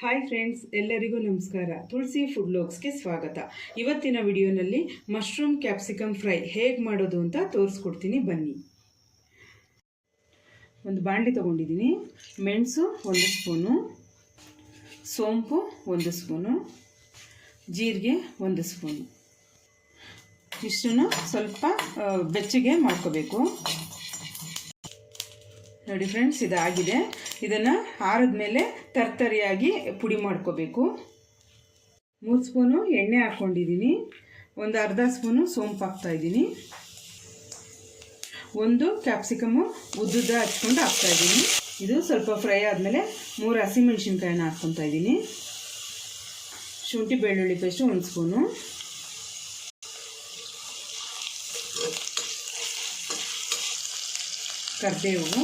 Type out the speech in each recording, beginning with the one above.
Hi friends, ಎಲ್ಲರಿಗೂ ನಮಸ್ಕಾರ. ತುಳಸಿ food ಲಾಗ್ಸ್ಗೆ ಸ್ವಾಗತ. ಇವತ್ತಿನ ವಿಡಿಯೋನಲ್ಲಿ ಮಶ್ರೂಮ್ ಕ್ಯಾಪ್ಸಿಕಮ್ ಫ್ರೈ ಹೇಗೆ ಮಾಡೋದು ಅಂತ ತೋರಿಸ್ಕೊಡ್ತೀನಿ, ಬನ್ನಿ. ಒಂದು ಬಾಣಲಿ ತೊಗೊಂಡಿದ್ದೀನಿ. ಮೆಣಸು 1 ಸ್ಪೂನು, ಸೋಂಪು 1 ಸ್ಪೂನು, ಜೀರಿಗೆ 1 ಸ್ಪೂನು. ಇಷ್ಟನ್ನು ಸ್ವಲ್ಪ ಬೆಚ್ಚಗೆ ಮಾಡ್ಕೋಬೇಕು. ನೋಡಿ ಫ್ರೆಂಡ್ಸ್, ಇದಾಗಿದೆ. ಇದನ್ನು ಆರಿದ ಮೇಲೆ ತರ್ತರಿಯಾಗಿ ಪುಡಿ ಮಾಡ್ಕೋಬೇಕು. 3 ಸ್ಪೂನು ಎಣ್ಣೆ ಹಾಕ್ಕೊಂಡಿದ್ದೀನಿ. ಒಂದು ಅರ್ಧ ಸ್ಪೂನು ಸೋಂಪು ಹಾಕ್ತಾಯಿದ್ದೀನಿ. 1 ಕ್ಯಾಪ್ಸಿಕಮ್ಮು ಉದ್ದುದ್ದ ಹಚ್ಕೊಂಡು ಹಾಕ್ತಾಯಿದ್ದೀನಿ. ಇದು ಸ್ವಲ್ಪ ಫ್ರೈ ಆದಮೇಲೆ 3 ಹಸಿಮೆಣಸಿನ್ಕಾಯಿನ ಹಾಕ್ಕೊತಾ ಇದ್ದೀನಿ. ಶುಂಠಿ ಬೆಳ್ಳುಳ್ಳಿ ಪೇಸ್ಟು 1 ಸ್ಪೂನು, ಕರಿಬೇವು,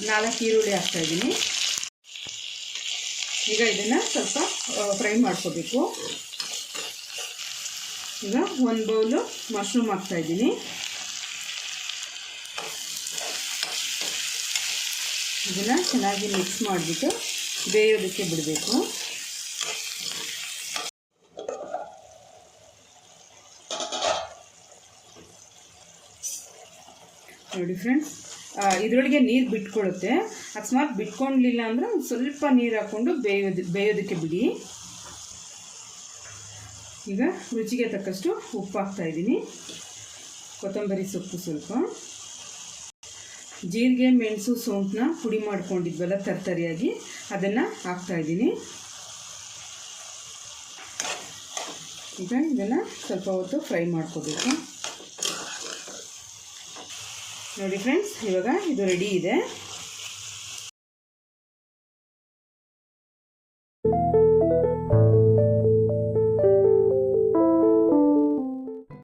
4 ಈರುಳ್ಳಿ ಹಾಕ್ತಾಯಿದ್ದೀನಿ. ಈಗ ಇದನ್ನು ಸ್ವಲ್ಪ ಫ್ರೈ ಮಾಡ್ಕೋಬೇಕು. ಈಗ 1 ಬೌಲು ಮಶ್ರೂಮ್ ಹಾಕ್ತಾಯಿದ್ದೀನಿ. ಇದನ್ನು ಚೆನ್ನಾಗಿ ಮಿಕ್ಸ್ ಮಾಡಿಬಿಟ್ಟು ಬೇಯೋದಕ್ಕೆ ಬಿಡಬೇಕು. ನೋಡಿ ಫ್ರೆಂಡ್ಸ್, ಇದರೊಳಗೆ ನೀರು ಬಿಟ್ಕೊಳ್ಳುತ್ತೆ. ಅಕಸ್ಮಾತ್ ಬಿಟ್ಕೊಳ್ಳಲಿಲ್ಲ ಅಂದರೆ ಸ್ವಲ್ಪ ನೀರು ಹಾಕ್ಕೊಂಡು ಬೇಯೋದಕ್ಕೆ ಬಿಡಿ. ಈಗ ರುಚಿಗೆ ತಕ್ಕಷ್ಟು ಉಪ್ಪು ಹಾಕ್ತಾಯಿದ್ದೀನಿ. ಕೊತ್ತಂಬರಿ ಸೊಪ್ಪು ಸ್ವಲ್ಪ, ಜೀರಿಗೆ, ಮೆಣಸು, ಸೋಂಪನ್ನ ಪುಡಿ ಮಾಡ್ಕೊಂಡಿದ್ವಲ್ಲ ತರ್ತರಿಯಾಗಿ, ಅದನ್ನು ಹಾಕ್ತಾಯಿದ್ದೀನಿ. ಈಗ ಇದನ್ನು ಸ್ವಲ್ಪ ಹೊತ್ತು ಫ್ರೈ ಮಾಡ್ಕೋಬೇಕು. ನೋಡಿ ಫ್ರೆಂಡ್ಸ್, ಇವಾಗ ಇದು ರೆಡಿ ಇದೆ.